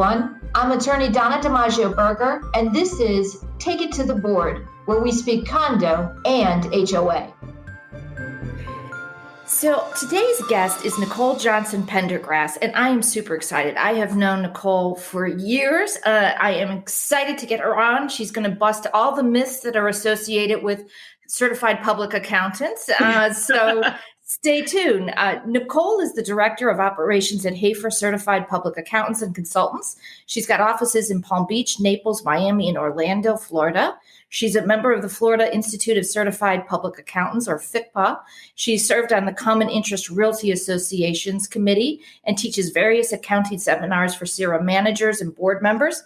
everyone. I'm attorney Donna Berger, and this is Take It to the Board, where we speak condo and HOA. So today's guest is Nicole Johnson-Pendergrass, and I am super excited. I have known Nicole for years. I am excited to get her on. She's going to bust all the myths that are associated with certified public accountants. So stay tuned. Nicole is the Director of Operations at Hafer Certified Public Accountants and Consultants. She's got offices in Palm Beach, Naples, Miami, and Orlando, Florida. She's a member of the Florida Institute of Certified Public Accountants, or FICPA. She served on the Common Interest Realty Associations Committee and teaches various accounting seminars for CIRA managers and board members.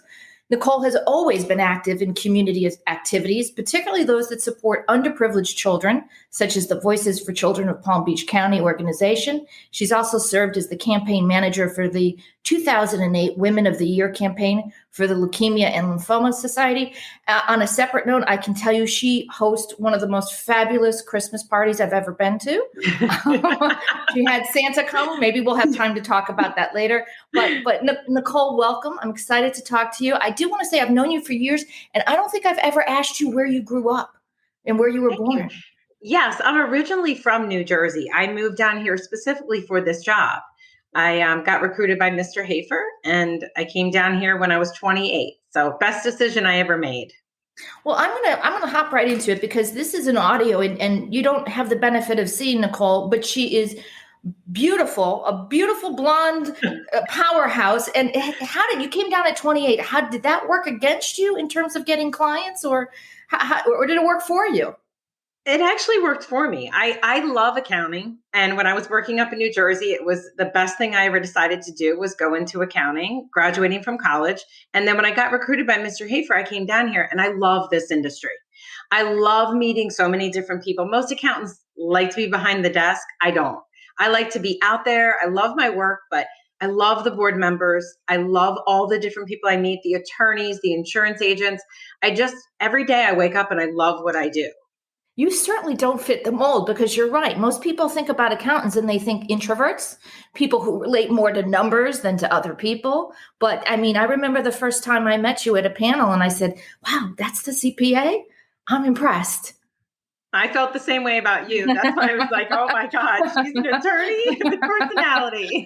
Nicole has always been active in community activities, particularly those that support underprivileged children, such as the Voices for Children of Palm Beach County organization. She's also served as the campaign manager for the 2008 Women of the Year campaign for the Leukemia and Lymphoma Society. On a separate note, I can tell you she hosts one of the most fabulous Christmas parties I've ever been to. She had Santa come. Maybe we'll have time to talk about that later. But Nicole, welcome. I'm excited to talk to you. I do want to say I've known you for years, and I don't think I've ever asked you where you grew up and where you were born. Yes, I'm originally from New Jersey. I moved down here specifically for this job. I got recruited by Mr. Hafer, and I came down here when I was 28. So best decision I ever made. Well, I'm gonna hop right into it because this is an audio, and you don't have the benefit of seeing Nicole, but she is beautiful, a beautiful blonde powerhouse. And how did you came down at 28? How did that work against you in terms of getting clients, or did it work for you? It actually worked for me. I love accounting. And when I was working up in New Jersey, it was the best thing I ever decided to do was go into accounting, graduating from college. And then when I got recruited by Mr. Hafer, I came down here and I love this industry. I love meeting so many different people. Most accountants like to be behind the desk. I don't. I like to be out there. I love my work, but I love the board members. I love all the different people I meet, the attorneys, the insurance agents. Every day I wake up and I love what I do. You certainly don't fit the mold because you're right. Most people think about accountants and they think introverts, people who relate more to numbers than to other people. But I mean, I remember the first time I met you at a panel and I said, wow, that's the CPA? I'm impressed. I felt the same way about you. That's why I was like, oh my God, she's an attorney with personality.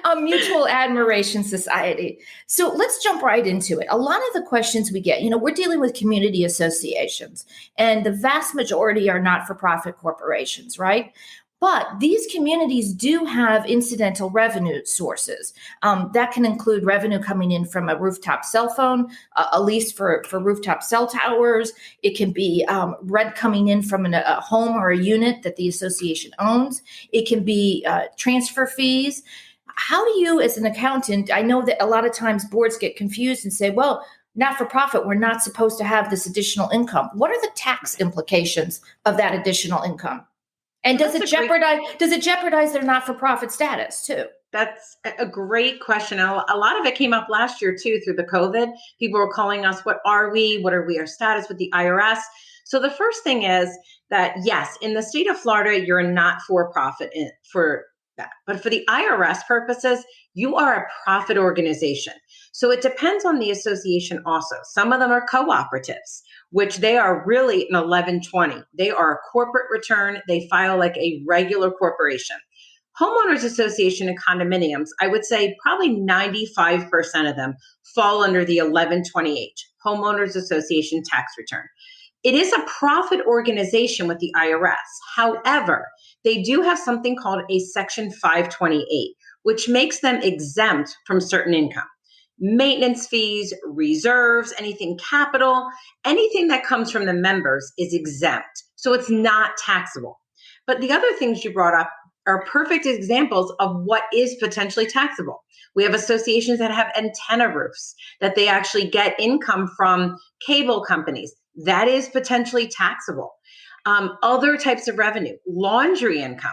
A mutual admiration society. So let's jump right into it. A lot of the questions we get, we're dealing with community associations, and the vast majority are not-for-profit corporations, right? But these communities do have incidental revenue sources. That can include revenue coming in from a rooftop cell phone, a lease for rooftop cell towers. It can be rent coming in from a home or a unit that the association owns. It can be transfer fees. How do you, as an accountant, I know that a lot of times boards get confused and say, well, not-for-profit, we're not supposed to have this additional income. What are the tax implications of that additional income? And does it jeopardize their not-for-profit status too? That's a great question. A lot of it came up last year too through the COVID. People were calling us, what are we? What are we, our status with the IRS? So the first thing is that, yes, in the state of Florida, you're a not-for-profit for that. But for the IRS purposes, you are a profit organization. So it depends on the association also. Some of them are cooperatives, which they are really an 1120. They are a corporate return. They file like a regular corporation. Homeowners association and condominiums, I would say probably 95% of them fall under the 1128 homeowners association tax return. It is a profit organization with the IRS. However, they do have something called a Section 528, which makes them exempt from certain income. Maintenance fees, reserves, anything capital, anything that comes from the members is exempt. So it's not taxable. But the other things you brought up are perfect examples of what is potentially taxable. We have associations that have antenna roofs, that they actually get income from cable companies. That is potentially taxable. Other types of revenue, laundry income.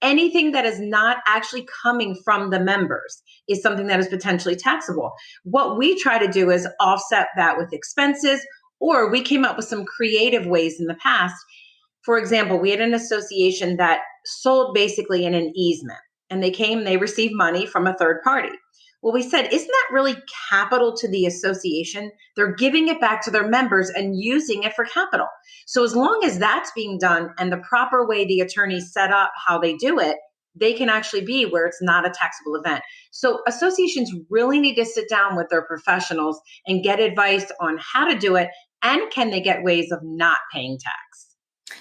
Anything that is not actually coming from the members is something that is potentially taxable. What we try to do is offset that with expenses, or we came up with some creative ways in the past. For example, we had an association that sold basically in an easement, and they received money from a third party. Well, we said, isn't that really capital to the association? They're giving it back to their members and using it for capital. So as long as that's being done and the proper way the attorneys set up how they do it, they can actually be where it's not a taxable event. So associations really need to sit down with their professionals and get advice on how to do it, and can they get ways of not paying tax.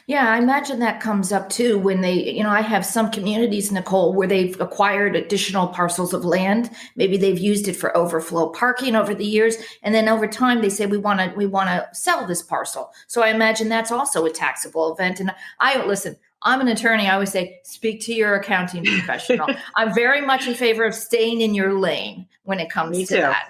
Yeah, I imagine that comes up too when I have some communities, Nicole, where they've acquired additional parcels of land. Maybe they've used it for overflow parking over the years. And then over time, they say, we want to sell this parcel. So I imagine that's also a taxable event. And listen, I'm an attorney. I always say, speak to your accounting professional. I'm very much in favor of staying in your lane when it comes to that.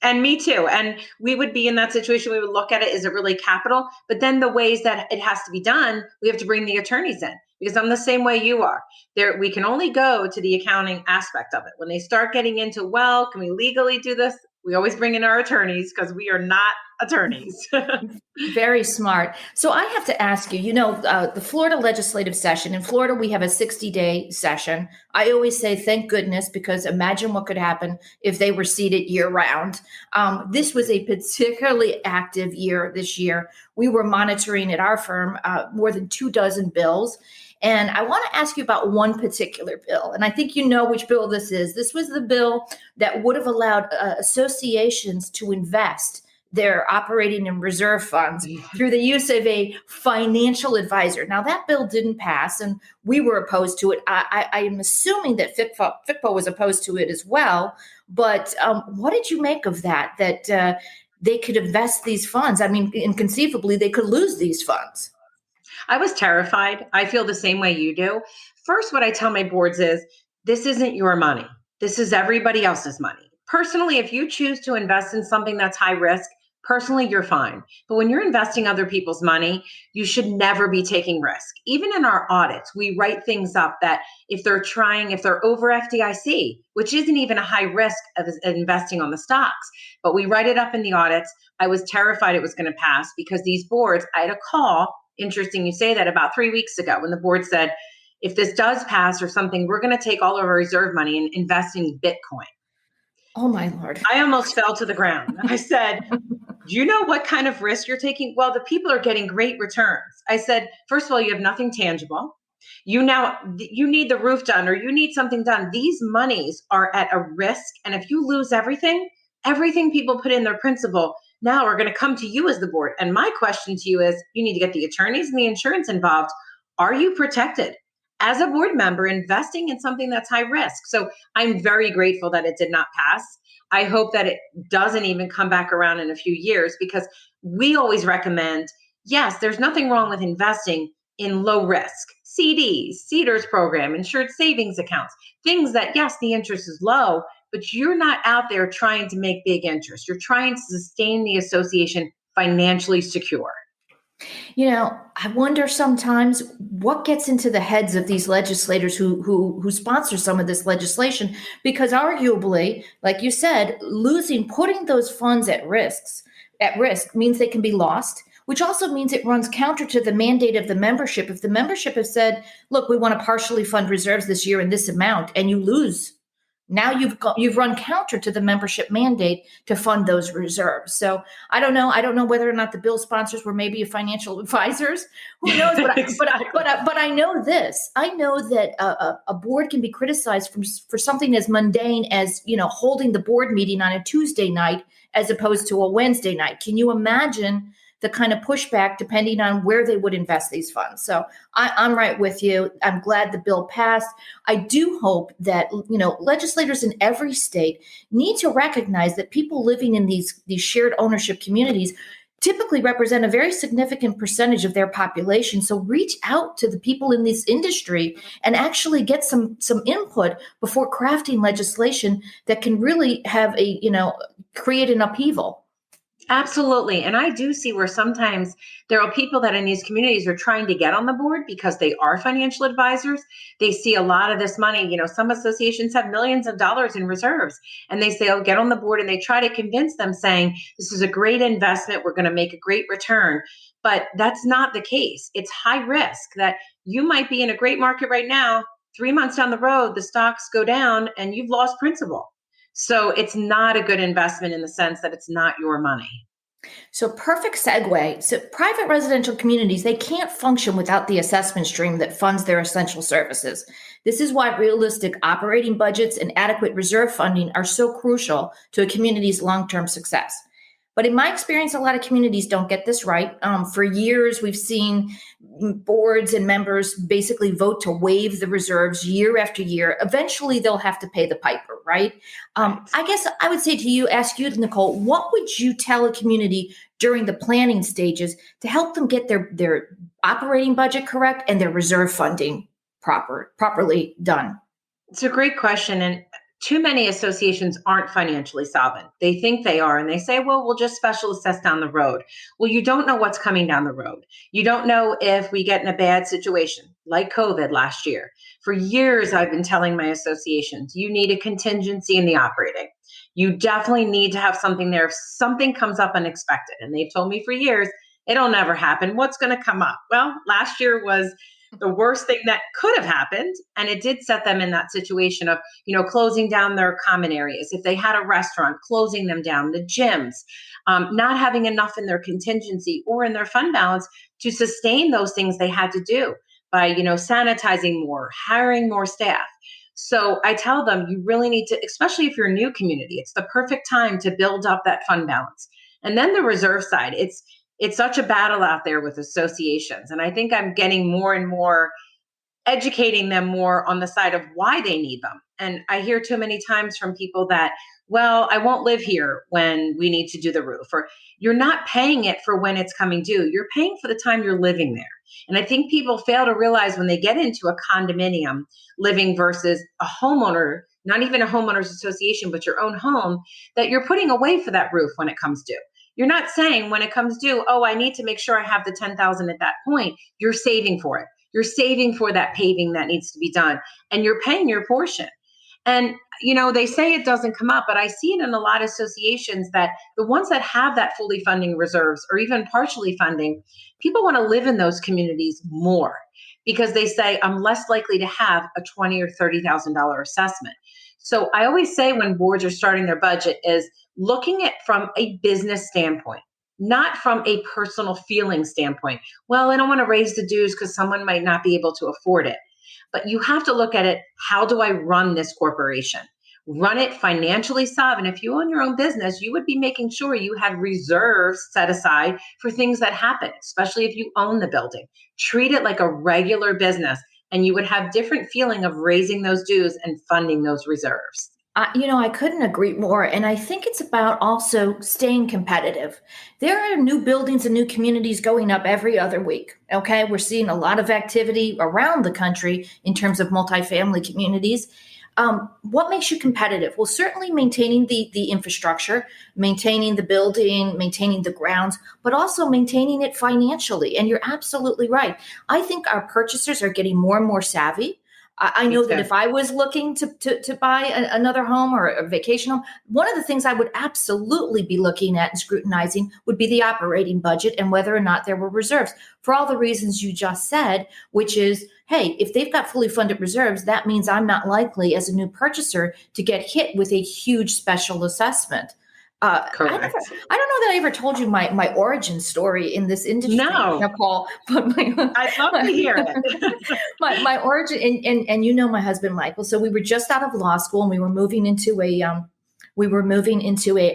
And me too. And we would be in that situation. We would look at it. Is it really capital? But then the ways that it has to be done, we have to bring the attorneys in, because I'm the same way you are. We can only go to the accounting aspect of it. When they start getting into, well, can we legally do this? We always bring in our attorneys, because we are not attorneys. Very smart. So I have to ask you, the Florida legislative session, in Florida, we have a 60-day session. I always say, thank goodness, because imagine what could happen if they were seated year round. This was a particularly active year this year. We were monitoring at our firm more than 24 bills. And I want to ask you about one particular bill. And I think you know which bill this is. This was the bill that would have allowed associations to invest their operating and reserve funds through the use of a financial advisor. Now, that bill didn't pass, and we were opposed to it. I am assuming that FICPO was opposed to it as well. But what did you make of that they could invest these funds? I mean, inconceivably, they could lose these funds. I was terrified. I feel the same way you do. First, what I tell my boards is, this isn't your money. This is everybody else's money. Personally, if you choose to invest in something that's high risk, personally, you're fine. But when you're investing other people's money, you should never be taking risk. Even in our audits, we write things up that if they're over FDIC, which isn't even a high risk of investing on the stocks, but we write it up in the audits. I was terrified it was going to pass, because these boards, I had a call, interesting you say that, about 3 weeks ago, when the board said, if this does pass or something, we're going to take all of our reserve money and invest in Bitcoin. Oh, my Lord. I almost fell to the ground. I said, do you know what kind of risk you're taking? Well, the people are getting great returns. I said, first of all, you have nothing tangible. You need the roof done, or you need something done. These monies are at a risk. And if you lose everything people put in their principal now are going to come to you as the board. And my question to you is, you need to get the attorneys and the insurance involved. Are you protected as a board member investing in something that's high risk? So I'm very grateful that it did not pass. I hope that it doesn't even come back around in a few years, because we always recommend, yes, there's nothing wrong with investing in low risk CDs, CEDARS program, insured savings accounts, things that, yes, the interest is low, but you're not out there trying to make big interest. You're trying to sustain the association financially secure. I wonder sometimes what gets into the heads of these legislators who sponsor some of this legislation, because arguably, like you said, putting those funds at risk means they can be lost, which also means it runs counter to the mandate of the membership. If the membership has said, look, we want to partially fund reserves this year in this amount, and you lose, now you've run counter to the membership mandate to fund those reserves. So I don't know whether or not the bill sponsors were maybe financial advisors. Who knows? But I know this. I know that a board can be criticized for something as mundane as holding the board meeting on a Tuesday night as opposed to a Wednesday night. Can you imagine the kind of pushback depending on where they would invest these funds? So I'm right with you. I'm glad the bill passed. I do hope that, legislators in every state need to recognize that people living in these shared ownership communities typically represent a very significant percentage of their population. So reach out to the people in this industry and actually get some input before crafting legislation that can really have create an upheaval. Absolutely. And I do see where sometimes there are people that in these communities are trying to get on the board because they are financial advisors. They see a lot of this money. Some associations have millions of dollars in reserves, and they say, oh, get on the board. And they try to convince them saying, this is a great investment. We're going to make a great return. But that's not the case. It's high risk that you might be in a great market right now. 3 months down the road, the stocks go down and you've lost principal. So it's not a good investment in the sense that it's not your money. So perfect segue. So private residential communities, they can't function without the assessment stream that funds their essential services. This is why realistic operating budgets and adequate reserve funding are so crucial to a community's long-term success. But in my experience, a lot of communities don't get this right. For years, we've seen boards and members basically vote to waive the reserves year after year. Eventually, they'll have to pay the piper, right? I guess I would say to you, ask you, Nicole, what would you tell a community during the planning stages to help them get their operating budget correct and their reserve funding properly done? It's a great question. And too many associations aren't financially solvent. They think they are, and they say, well, we'll just special assess down the road. Well, you don't know what's coming down the road. You don't know if we get in a bad situation like COVID last year. For years, I've been telling my associations, you need a contingency in the operating. You definitely need to have something there if something comes up unexpected. And they've told me for years, it'll never happen. What's going to come up? Well, last year was the worst thing that could have happened. And it did set them in that situation of, closing down their common areas. If they had a restaurant, closing them down, the gyms, not having enough in their contingency or in their fund balance to sustain those things they had to do by, sanitizing more, hiring more staff. So I tell them, you really need to, especially if you're a new community, it's the perfect time to build up that fund balance. And then the reserve side, it's such a battle out there with associations. And I think I'm getting more and more educating them more on the side of why they need them. And I hear too many times from people that, well, I won't live here when we need to do the roof, or you're not paying it for when it's coming due. You're paying for the time you're living there. And I think people fail to realize when they get into a condominium living versus a homeowner, not even a homeowners association, but your own home, that you're putting away for that roof when it comes due. You're not saying when it comes due, oh, I need to make sure I have the $10,000 at that point. You're saving for it. You're saving for that paving that needs to be done, and you're paying your portion. And, they say it doesn't come up, but I see it in a lot of associations that the ones that have that fully funding reserves or even partially funding, people want to live in those communities more because they say, I'm less likely to have a $20,000 or $30,000 assessment. So I always say when boards are starting their budget is looking at from a business standpoint, not from a personal feeling standpoint. Well, I don't want to raise the dues because someone might not be able to afford it. But you have to look at it, how do I run this corporation? Run it financially solvent. If you own your own business, you would be making sure you had reserves set aside for things that happen, especially if you own the building. Treat it like a regular business, and you would have different feeling of raising those dues and funding those reserves. I couldn't agree more. And I think it's about also staying competitive. There are new buildings and new communities going up every other week. Okay. We're seeing a lot of activity around the country in terms of multifamily communities. What makes you competitive? Well, certainly maintaining the infrastructure, maintaining the building, maintaining the grounds, but also maintaining it financially. And you're absolutely right. I think our purchasers are getting more and more savvy. I know that if I was looking to buy another home or a vacation home, one of the things I would absolutely be looking at and scrutinizing would be the operating budget and whether or not there were reserves for all the reasons you just said, which is, hey, if they've got fully funded reserves, that means I'm not likely as a new purchaser to get hit with a huge special assessment. Correct. I don't know that I ever told you my origin story in this industry, No. Nicole. But I'd love to hear it. my origin, and my husband Michael. So we were just out of law school, and we were moving into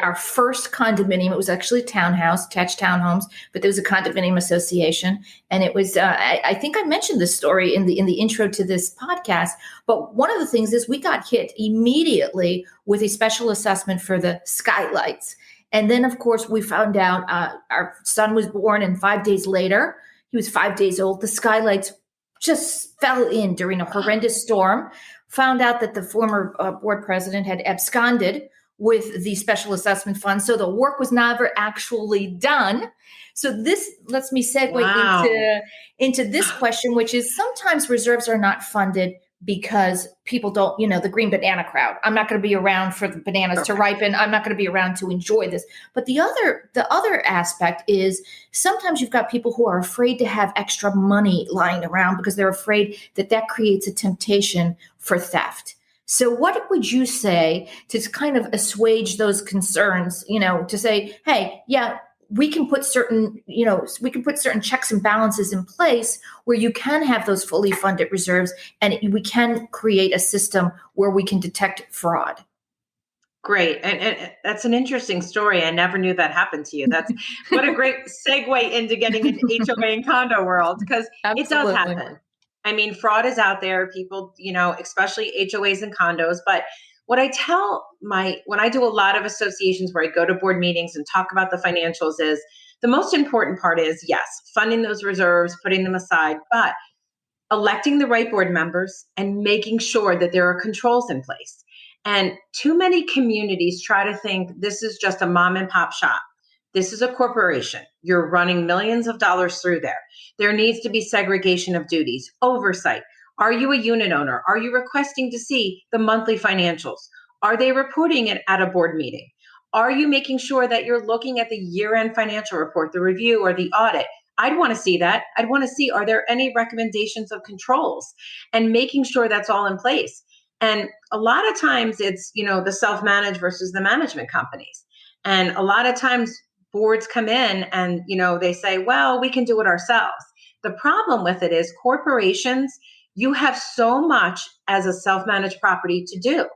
our first condominium. It was actually a townhouse, attached townhomes, but there was a condominium association, and it was. I think I mentioned this story in the intro to this podcast. But one of the things is we got hit immediately with a special assessment for the skylights, and then of course we found out our son was born, and 5 days later, he was 5 days old. The skylights just fell in during a horrendous storm. Found out that the former board president had absconded with the special assessment fund. So the work was never actually done. So this lets me segue into this question, which is sometimes reserves are not funded because people don't, the green banana crowd. I'm not going to be around for the bananas to ripen. I'm not going to be around to enjoy this. But the other aspect is sometimes you've got people who are afraid to have extra money lying around because they're afraid that creates a temptation for theft. So what would you say to kind of assuage those concerns, to say, hey, yeah, we can put certain checks and balances in place where you can have those fully funded reserves, and we can create a system where we can detect fraud. Great. And that's an interesting story. I never knew that happened to you. That's what a great segue into getting into HOA and condo world, because it does Absolutely. happen. I mean, fraud is out there, people, especially HOAs and condos. But what I tell when I do a lot of associations where I go to board meetings and talk about the financials is the most important part is, yes, funding those reserves, putting them aside, but electing the right board members and making sure that there are controls in place. And too many communities try to think this is just a mom and pop shop. This is a corporation. You're running millions of dollars through there. There needs to be segregation of duties, oversight. Are you a unit owner? Are you requesting to see the monthly financials? Are they reporting it at a board meeting? Are you making sure that you're looking at the year-end financial report, the review, or the audit? I'd want to see that. I'd want to see, are there any recommendations of controls, and making sure that's all in place. And a lot of times it's, the self-managed versus the management companies. And a lot of times boards come in and, they say, well, we can do it ourselves. The problem with it is corporations, you have so much as a self-managed property to do.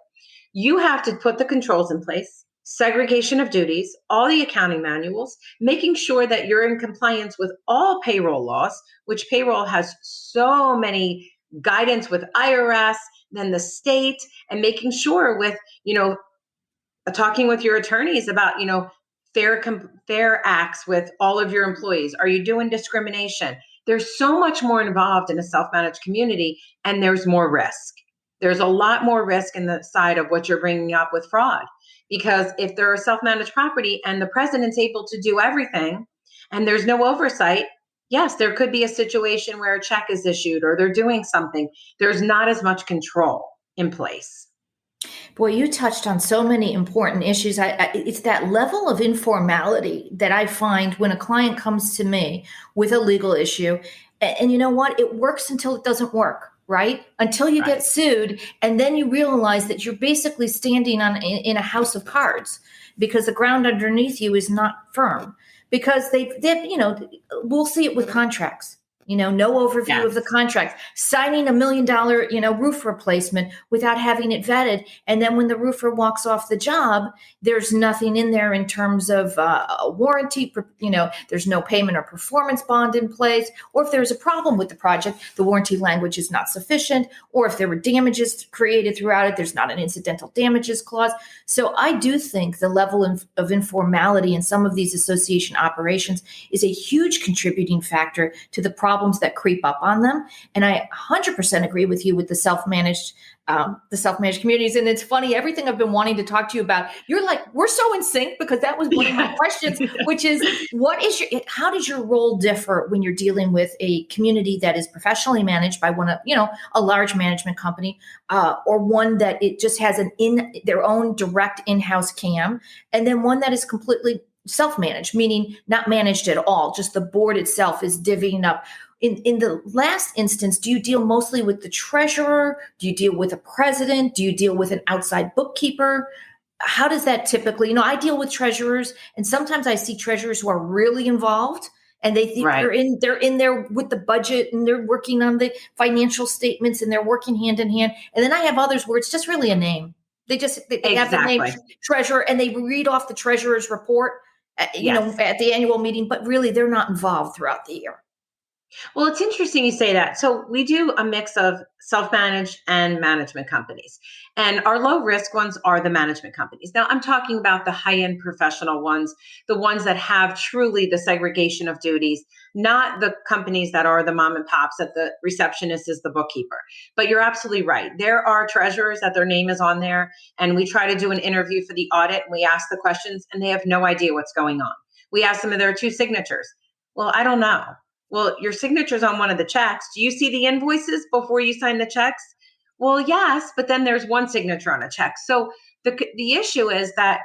You have to put the controls in place, segregation of duties, all the accounting manuals, making sure that you're in compliance with all payroll laws, which payroll has so many guidance with IRS, then the state, and making sure with, talking with your attorneys about, fair acts with all of your employees. Are you doing discrimination? There's so much more involved in a self-managed community, and there's more risk. There's a lot more risk in the side of what you're bringing up with fraud, because if they're a self-managed property and the president's able to do everything and there's no oversight, yes, there could be a situation where a check is issued or they're doing something. There's not as much control in place. Boy, you touched on so many important issues. It's that level of informality that I find when a client comes to me with a legal issue. And you know what? It works until it doesn't work, right? Until you get sued. And then you realize that you're basically standing in a house of cards because the ground underneath you is not firm. Because we'll see it with contracts. No overview of the contract, signing $1 million, roof replacement without having it vetted. And then when the roofer walks off the job, there's nothing in there in terms of a warranty, there's no payment or performance bond in place. Or if there's a problem with the project, the warranty language is not sufficient. Or if there were damages created throughout it, there's not an incidental damages clause. So I do think the level of informality in some of these association operations is a huge contributing factor to the problems that creep up on them. And I 100% agree with you with the self-managed communities. And it's funny, everything I've been wanting to talk to you about, you're like, we're so in sync, because that was one of my questions, which is, how does your role differ when you're dealing with a community that is professionally managed by a large management company, or one that it just has their own direct in-house CAM, and then one that is completely self-managed, meaning not managed at all, just the board itself is divvying up. In the last instance, do you deal mostly with the treasurer? Do you deal with a president? Do you deal with an outside bookkeeper? How does that typically, I deal with treasurers, and sometimes I see treasurers who are really involved, and they think they're in there with the budget, and they're working on the financial statements, and they're working hand in hand. And then I have others where it's just really a name. They have the name treasurer, and they read off the treasurer's report, at the annual meeting, but really they're not involved throughout the year. Well, it's interesting you say that. So we do a mix of self-managed and management companies. And our low risk ones are the management companies. Now, I'm talking about the high-end professional ones, the ones that have truly the segregation of duties, not the companies that are the mom and pops, that the receptionist is the bookkeeper. But you're absolutely right. There are treasurers that their name is on there, and we try to do an interview for the audit, and we ask the questions, and they have no idea what's going on. We ask them if there are two signatures. Well, I don't know. Well, your signature's on one of the checks. Do you see the invoices before you sign the checks? Well, yes, but then there's one signature on a check. So the issue is that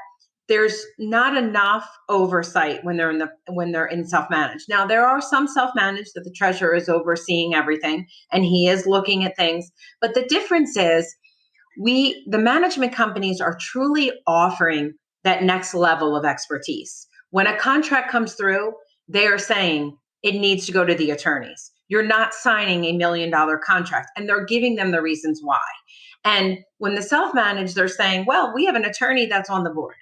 there's not enough oversight when they're in self-managed. Now, there are some self-managed that the treasurer is overseeing everything and he is looking at things. But the difference is The management companies are truly offering that next level of expertise. When a contract comes through, they are saying it needs to go to the attorneys. You're not signing $1 million contract, and they're giving them the reasons why. And when the self-managed, they're saying, well, we have an attorney that's on the board.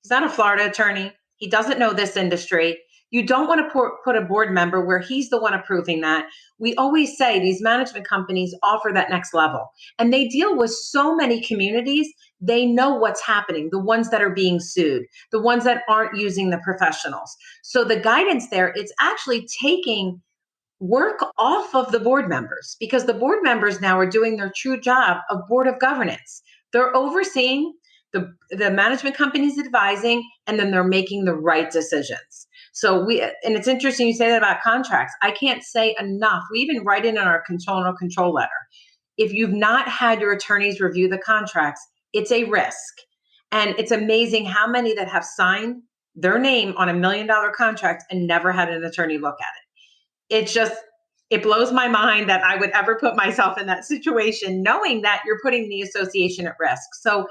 He's not a Florida attorney. He doesn't know this industry. You don't want to put a board member where he's the one approving that. We always say these management companies offer that next level, and they deal with so many communities. They know what's happening, the ones that are being sued, the ones that aren't using the professionals. So the guidance there, it's actually taking work off of the board members, because the board members now are doing their true job of board of governance. They're overseeing the management companies, advising, and then they're making the right decisions. So and it's interesting you say that about contracts. I can't say enough. We even write it in our control letter. If you've not had your attorneys review the contracts, it's a risk. And it's amazing how many that have signed their name on $1 million contract and never had an attorney look at it. It blows my mind that I would ever put myself in that situation, knowing that you're putting the association at risk. So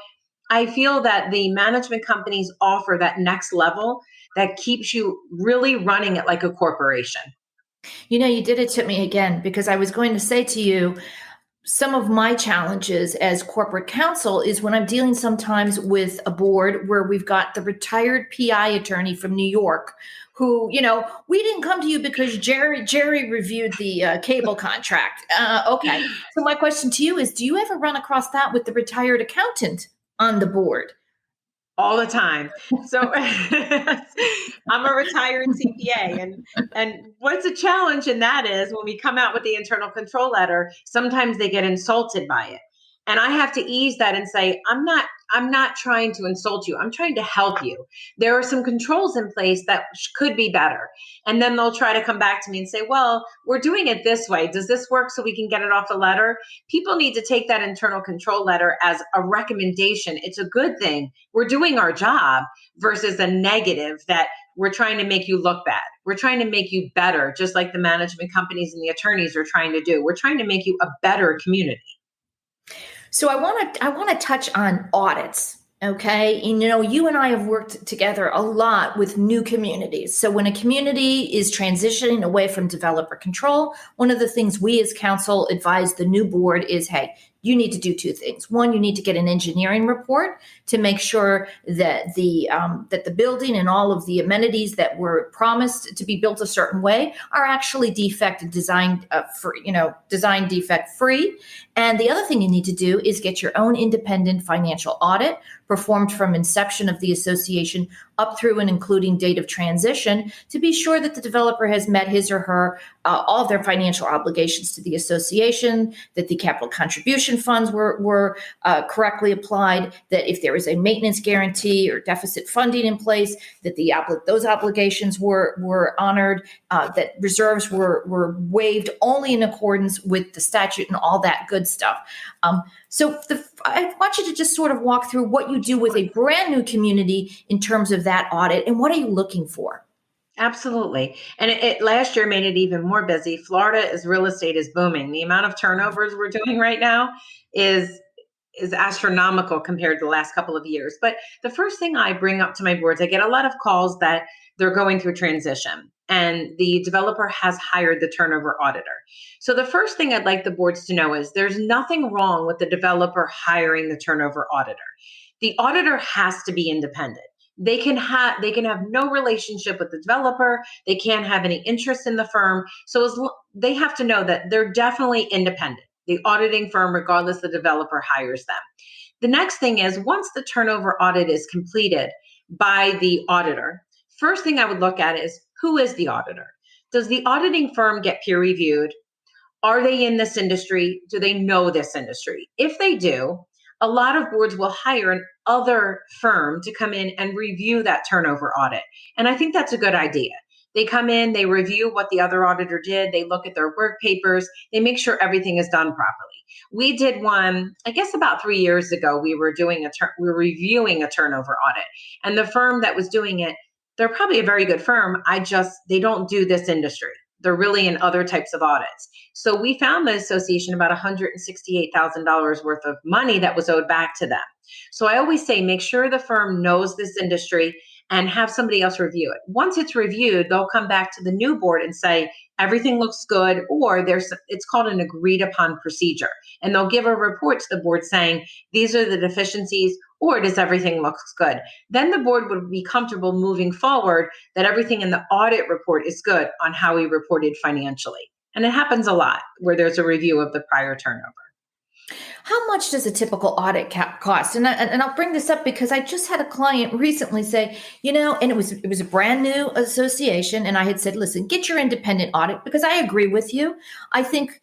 I feel that the management companies offer that next level that keeps you really running it like a corporation. You did it to me again, because I was going to say to you, some of my challenges as corporate counsel is when I'm dealing sometimes with a board where we've got the retired PI attorney from New York who, we didn't come to you because Jerry reviewed the cable contract. Okay. So my question to you is, do you ever run across that with the retired accountant on the board? All the time. So I'm a retired CPA, and what's a challenge in that is when we come out with the internal control letter, sometimes they get insulted by it. And I have to ease that and say, I'm not trying to insult you. I'm trying to help you. There are some controls in place that could be better. And then they'll try to come back to me and say, well, we're doing it this way. Does this work so we can get it off the letter? People need to take that internal control letter as a recommendation. It's a good thing. We're doing our job versus a negative that we're trying to make you look bad. We're trying to make you better, just like the management companies and the attorneys are trying to do. We're trying to make you a better community. So I want to touch on audits. Okay. And, you and I have worked together a lot with new communities. So when a community is transitioning away from developer control, one of the things we as counsel advise the new board is, hey, you need to do two things. One, you need to get an engineering report to make sure that the building and all of the amenities that were promised to be built a certain way are actually design defect free. And the other thing you need to do is get your own independent financial audit performed from inception of the association up through and including date of transition to be sure that the developer has met his or her all of their financial obligations to the association, that the capital contribution funds were correctly applied, that if there was a maintenance guarantee or deficit funding in place, that those obligations were honored, that reserves were waived only in accordance with the statute and all that good stuff. So I want you to just sort of walk through what you do with a brand new community in terms of that audit, and what are you looking for? Absolutely. And it last year made it even more busy. Florida's real estate is booming. The amount of turnovers we're doing right now is astronomical compared to the last couple of years. But the first thing I bring up to my boards, I get a lot of calls that they're going through transition and the developer has hired the turnover auditor. So the first thing I'd like the boards to know is there's nothing wrong with the developer hiring the turnover auditor. The auditor has to be independent. They can have no relationship with the developer. They can't have any interest in the firm. So they have to know that they're definitely independent. The auditing firm, regardless the developer hires them. The next thing is, once the turnover audit is completed by the auditor, first thing I would look at is, who is the auditor? Does the auditing firm get peer reviewed? Are they in this industry? Do they know this industry? If they do, a lot of boards will hire an other firm to come in and review that turnover audit. And I think that's a good idea. They come in, they review what the other auditor did, they look at their work papers, they make sure everything is done properly. We did one, I guess about 3 years ago, we were reviewing a turnover audit. And the firm that was doing it, they're probably a very good firm. They don't do this industry. They're really in other types of audits. So we found the association about $168,000 worth of money that was owed back to them. So I always say, make sure the firm knows this industry and have somebody else review it. Once it's reviewed, they'll come back to the new board and say, everything looks good, or it's called an agreed upon procedure. And they'll give a report to the board saying, these are the deficiencies, or does everything looks good? Then the board would be comfortable moving forward that everything in the audit report is good on how we reported financially. And it happens a lot where there's a review of the prior turnover. How much does a typical audit cost? And I'll bring this up because I just had a client recently say, and it was a brand new association. And I had said, listen, get your independent audit, because I agree with you. I think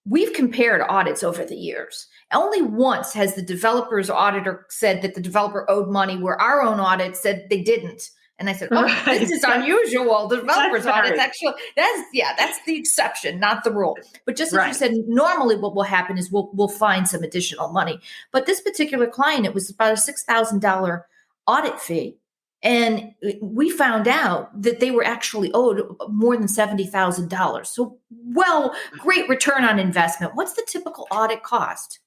we've compared audits over the years. Only once has the developer's auditor said that the developer owed money where our own audit said they didn't. And I said, this is unusual. The developer's audit, actually, that's the exception, not the rule. But just as you said, normally what will happen is we'll find some additional money. But this particular client, it was about a $6,000 audit fee. And we found out that they were actually owed more than $70,000. So, great return on investment. What's the typical audit cost?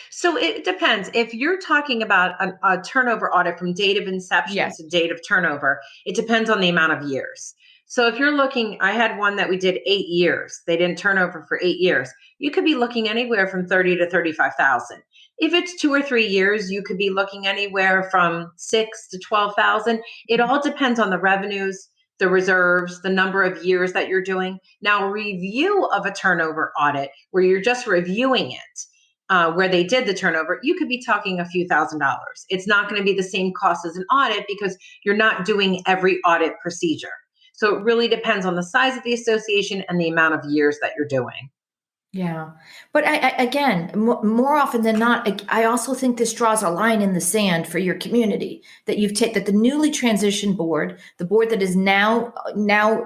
So it depends. If you're talking about a turnover audit from date of inception to date of turnover, it depends on the amount of years. So if you're looking, I had one that we did 8 years. They didn't turn over for 8 years. You could be looking anywhere from 30 to 35,000. If it's 2 or 3 years, you could be looking anywhere from 6 to 12,000. It all depends on the revenues, the reserves, the number of years that you're doing. Now, review of a turnover audit where you're just reviewing it, where they did the turnover, you could be talking a few $1,000s. It's not going to be the same cost as an audit because you're not doing every audit procedure. So it really depends on the size of the association and the amount of years that you're doing. Yeah. But again, more often than not, I also think this draws a line in the sand for your community that that the newly transitioned board, the board that is now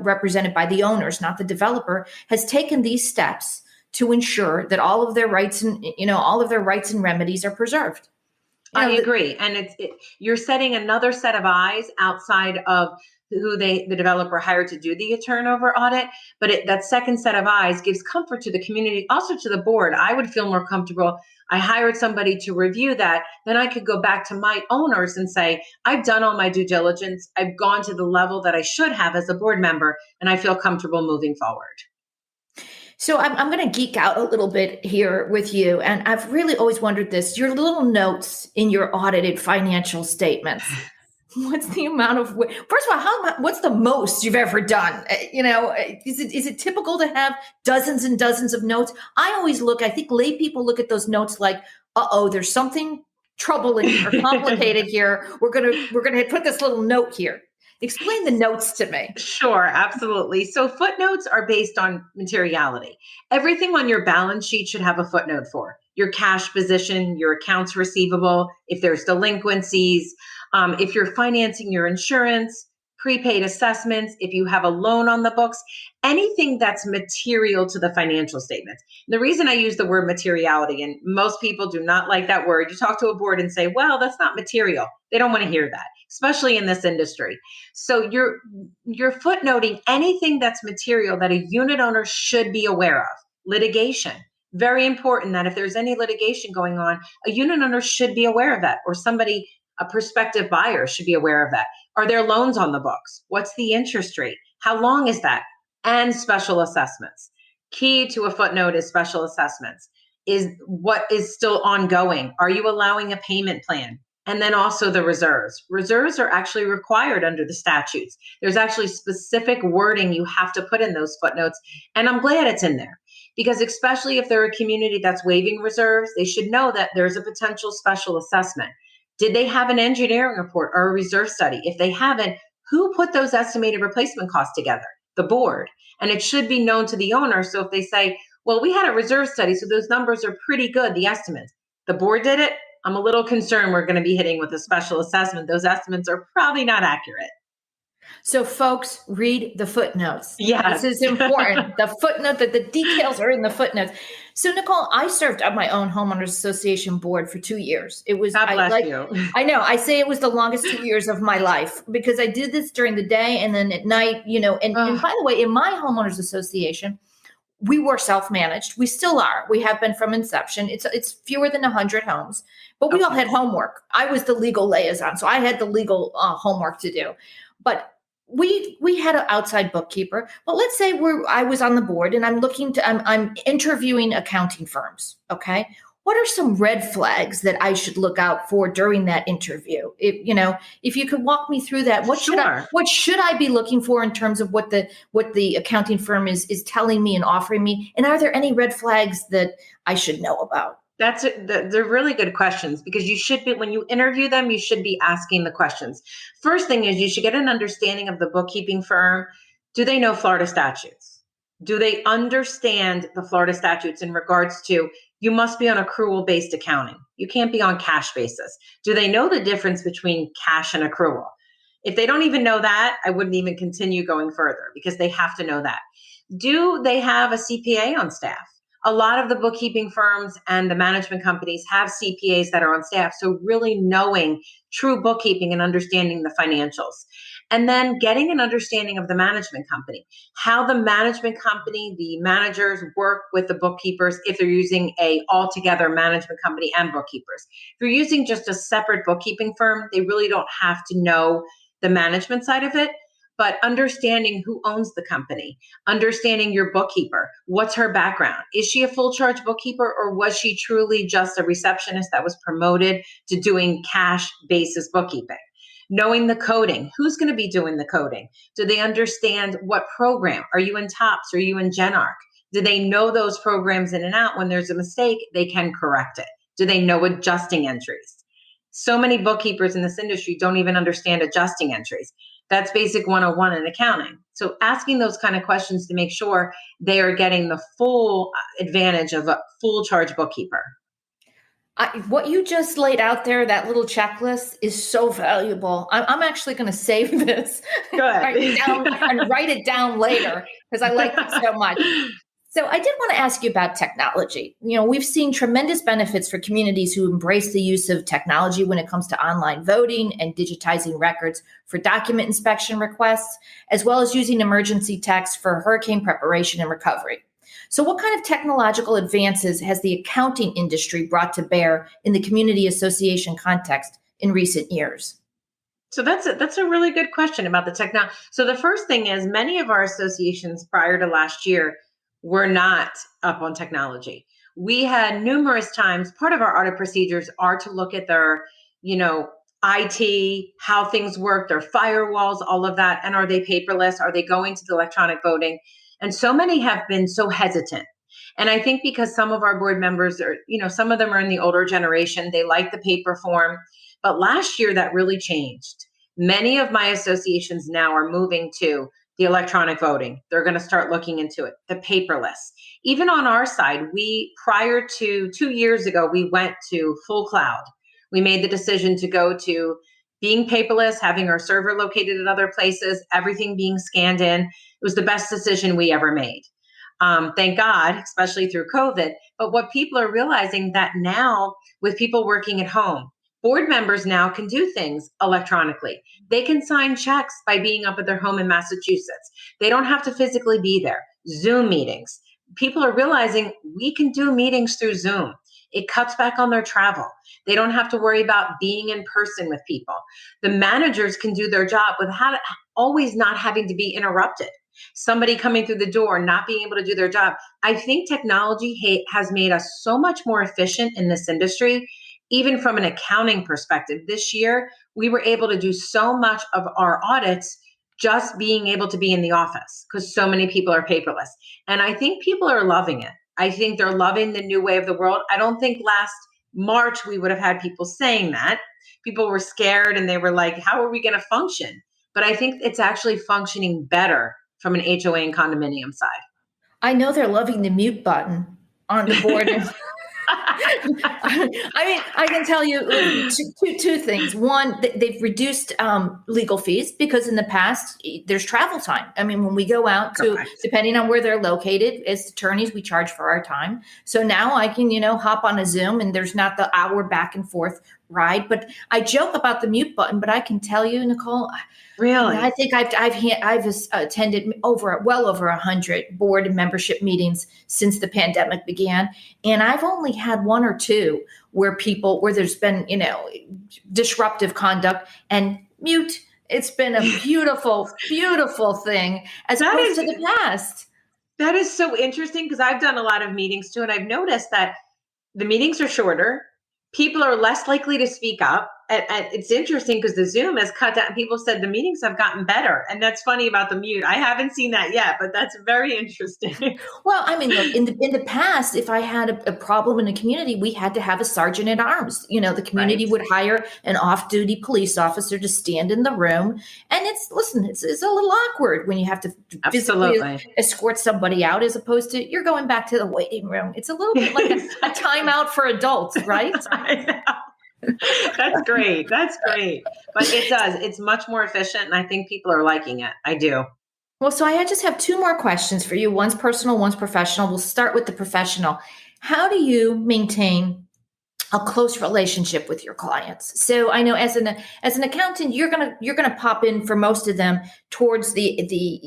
represented by the owners, not the developer, has taken these steps to ensure that all of their rights and remedies are preserved. I agree. And you're setting another set of eyes outside of who the developer hired to do the turnover audit. But that second set of eyes gives comfort to the community, also to the board. I would feel more comfortable. I hired somebody to review that. Then I could go back to my owners and say, I've done all my due diligence. I've gone to the level that I should have as a board member, and I feel comfortable moving forward. So I'm going to geek out a little bit here with you. And I've really always wondered this, your little notes in your audited financial statements. What's the amount of, first of all, what's the most you've ever done? Is it typical to have dozens and dozens of notes? I think lay people look at those notes like, there's something troubling or complicated here. We're going to put this little note here. Explain the notes to me. Sure, absolutely. So footnotes are based on materiality. Everything on your balance sheet should have a footnote for your cash position, your accounts receivable, if there's delinquencies, if you're financing your insurance, prepaid assessments, if you have a loan on the books, anything that's material to the financial statements. The reason I use the word materiality, and most people do not like that word, you talk to a board and say, well, that's not material. They don't want to hear that, especially in this industry. So you're footnoting anything that's material that a unit owner should be aware of. Litigation, very important that if there's any litigation going on, a unit owner should be aware of that, or a prospective buyer should be aware of that. Are there loans on the books? What's the interest rate? How long is that? And special assessments. Key to a footnote is special assessments. Is what is still ongoing? Are you allowing a payment plan? And then also the reserves. Reserves are actually required under the statutes. There's actually specific wording you have to put in those footnotes. And I'm glad it's in there because especially if they're a community that's waiving reserves, they should know that there's a potential special assessment. Did they have an engineering report or a reserve study? If they haven't, who put those estimated replacement costs together? The board. And it should be known to the owner. So if they say, well, we had a reserve study, so those numbers are pretty good, the estimates. The board did it. I'm a little concerned we're going to be hitting with a special assessment. Those estimates are probably not accurate. So folks, read the footnotes. Yes. This is important. The footnote, that the details are in the footnotes. So Nicole, I served on my own homeowners association board for 2 years. It was, God bless you. I know, I say it was the longest 2 years of my life because I did this during the day and then at night, and by the way, in my homeowners association, we were self-managed. We still are. We have been from inception. It's fewer than 100 homes, but we all had homework. I was the legal liaison, so I had the legal homework to do. But we had an outside bookkeeper. But let's say I was on the board and I'm interviewing accounting firms. Okay, what are some red flags that I should look out for during that interview? If you could walk me through that, what should I be looking for in terms of what the accounting firm is telling me and offering me? And are there any red flags that I should know about? They're really good questions because you should be, when you interview them, you should be asking the questions. First thing is you should get an understanding of the bookkeeping firm. Do they know Florida statutes? Do they understand the Florida statutes in regards to you must be on accrual-based accounting? You can't be on cash basis. Do they know the difference between cash and accrual? If they don't even know that, I wouldn't even continue going further because they have to know that. Do they have a CPA on staff? A lot of the bookkeeping firms and the management companies have CPAs that are on staff. So really knowing true bookkeeping and understanding the financials. And then getting an understanding of the management company, how the management company, the managers work with the bookkeepers if they're using a altogether management company and bookkeepers. If you're using just a separate bookkeeping firm, they really don't have to know the management side of it. But understanding who owns the company, understanding your bookkeeper, what's her background? Is she a full charge bookkeeper or was she truly just a receptionist that was promoted to doing cash basis bookkeeping? Knowing the coding, who's going to be doing the coding? Do they understand what program? Are you in TOPS? Are you in GenArc? Do they know those programs in and out? When there's a mistake, they can correct it. Do they know adjusting entries? So many bookkeepers in this industry don't even understand adjusting entries. That's basic 101 in accounting. So asking those kind of questions to make sure they are getting the full advantage of a full charge bookkeeper. What you just laid out there, that little checklist, is so valuable. I'm actually going to save this Good. and write it down later because I like it so much. So I did want to ask you about technology. We've seen tremendous benefits for communities who embrace the use of technology when it comes to online voting and digitizing records for document inspection requests, as well as using emergency text for hurricane preparation and recovery. So what kind of technological advances has the accounting industry brought to bear in the community association context in recent years? So that's a really good question about the technology. So the first thing is many of our associations prior to last year were not up on technology. We had numerous times, part of our audit procedures are to look at their, IT, how things work, their firewalls, all of that. And are they paperless? Are they going to the electronic voting? And so many have been so hesitant. And I think because some of our board members are, some of them are in the older generation, they like the paper form. But last year that really changed. Many of my associations now are moving to the electronic voting. They're going to start looking into it, the paperless. Even on our side, prior to 2 years ago, we went to full cloud. We made the decision to go to being paperless, having our server located at other places, everything being scanned in. It was the best decision we ever made. Thank God, especially through COVID. But what people are realizing that now with people working at home, board members now can do things electronically. They can sign checks by being up at their home in Massachusetts. They don't have to physically be there. Zoom meetings. People are realizing we can do meetings through Zoom. It cuts back on their travel. They don't have to worry about being in person with people. The managers can do their job without always not having to be interrupted. Somebody coming through the door, not being able to do their job. I think technology has made us so much more efficient in this industry. Even from an accounting perspective, this year, we were able to do so much of our audits just being able to be in the office because so many people are paperless. And I think people are loving it. I think they're loving the new way of the world. I don't think last March we would have had people saying that. People were scared and they were like, how are we going to function? But I think it's actually functioning better from an HOA and condominium side. I know they're loving the mute button on the board. I mean, I can tell you two things. One, they've reduced legal fees because in the past there's travel time. I mean, when we go out to, Correct. depending on where they're located, as attorneys, we charge for our time. So now I can, hop on a Zoom and there's not the hour back and forth ride. But I joke about the mute button, but I can tell you, Nicole, Really? I think I've attended well over 100 board and membership meetings since the pandemic began, and I've only had one or two where there's been disruptive conduct and mute. It's been a beautiful, beautiful thing as opposed to the past. That is so interesting because I've done a lot of meetings too, and I've noticed that the meetings are shorter. People are less likely to speak up. And it's interesting because the Zoom has cut down. People said the meetings have gotten better. And that's funny about the mute. I haven't seen that yet, but that's very interesting. Well, I mean, look, in the past, if I had a problem in a community, we had to have a sergeant at arms. The community would hire an off-duty police officer to stand in the room. And it's a little awkward when you have to physically escort somebody out as opposed to you're going back to the waiting room. It's a little bit like a timeout for adults, right? I know. That's great. But it's much more efficient. And I think people are liking it. I do. Well, so I just have two more questions for you. One's personal, one's professional. We'll start with the professional. How do you maintain a close relationship with your clients? So I know as an accountant, you're gonna pop in for most of them towards the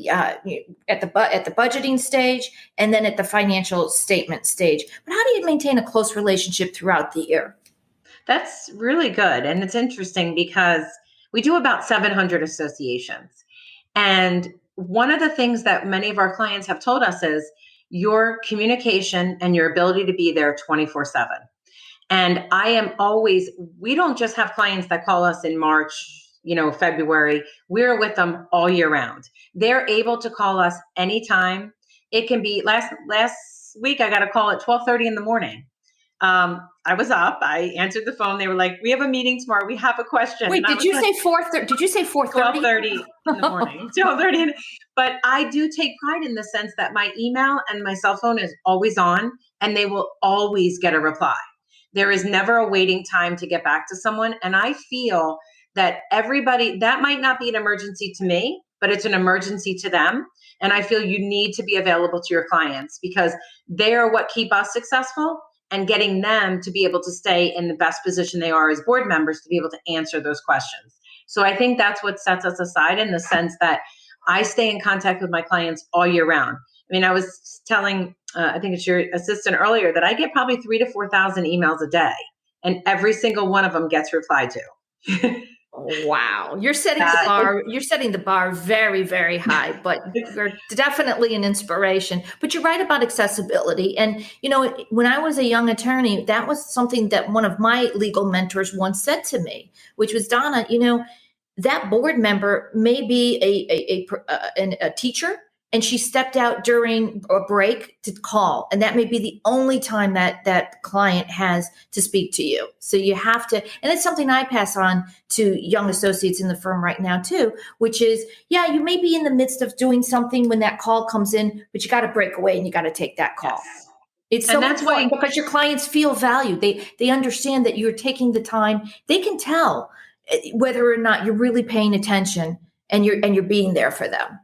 at the budgeting stage and then at the financial statement stage. But how do you maintain a close relationship throughout the year? That's really good. And it's interesting because we do about 700 associations. And one of the things that many of our clients have told us is your communication and your ability to be there 24/7. And we don't just have clients that call us in March, February. We're with them all year round. They're able to call us anytime. It can be last week, I got a call at 12:30 in the morning. I was up. I answered the phone. They were like, "We have a meeting tomorrow. We have a question." Wait, did you say 4:30? Did you say 4:30? 12:30 in the morning. 12:30. But I do take pride in the sense that my email and my cell phone is always on, and they will always get a reply. There is never a waiting time to get back to someone. And I feel that that might not be an emergency to me, but it's an emergency to them. And I feel you need to be available to your clients because they are what keep us successful. And getting them to be able to stay in the best position they are as board members to be able to answer those questions. So I think that's what sets us aside in the sense that I stay in contact with my clients all year round. I mean, I was telling, I think it's your assistant earlier, that I get probably 3,000 to 4,000 emails a day, and every single one of them gets replied to. Wow. You're setting the bar very, very high, but you're definitely an inspiration. But you're right about accessibility. And, when I was a young attorney, that was something that one of my legal mentors once said to me, which was, Donna, that board member may be a teacher, and she stepped out during a break to call. And that may be the only time that client has to speak to you. So you have to, and it's something I pass on to young associates in the firm right now too, which is, you may be in the midst of doing something when that call comes in, but you got to break away and you got to take that call. Yes. It's so important because your clients feel valued. They understand that you're taking the time. They can tell whether or not you're really paying attention and you're being there for them.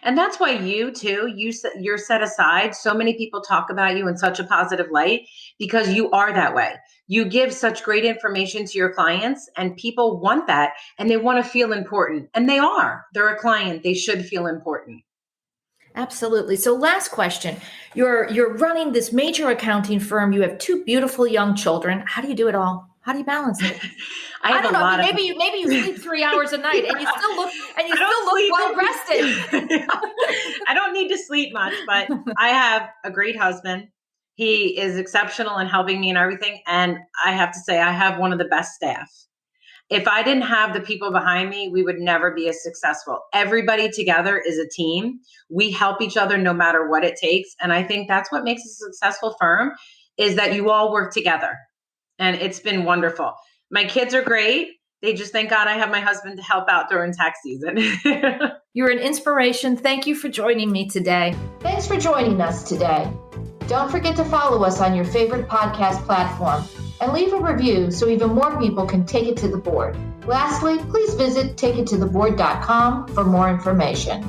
And that's why you're set aside. So many people talk about you in such a positive light because you are that way. You give such great information to your clients, and people want that, and they want to feel important. And they are. They're a client. They should feel important. Absolutely. So last question. You're running this major accounting firm. You have two beautiful young children. How do you do it all? How do you balance it? I don't know. Maybe you sleep 3 hours a night and you still look well rested. I don't need to sleep much, but I have a great husband. He is exceptional in helping me and everything. And I have to say, I have one of the best staff. If I didn't have the people behind me, we would never be as successful. Everybody together is a team. We help each other no matter what it takes. And I think that's what makes a successful firm is that you all work together. And it's been wonderful. My kids are great. They just thank God I have my husband to help out during tax season. You're an inspiration. Thank you for joining me today. Thanks for joining us today. Don't forget to follow us on your favorite podcast platform and leave a review so even more people can take it to the board. Lastly, please visit takeittotheboard.com for more information.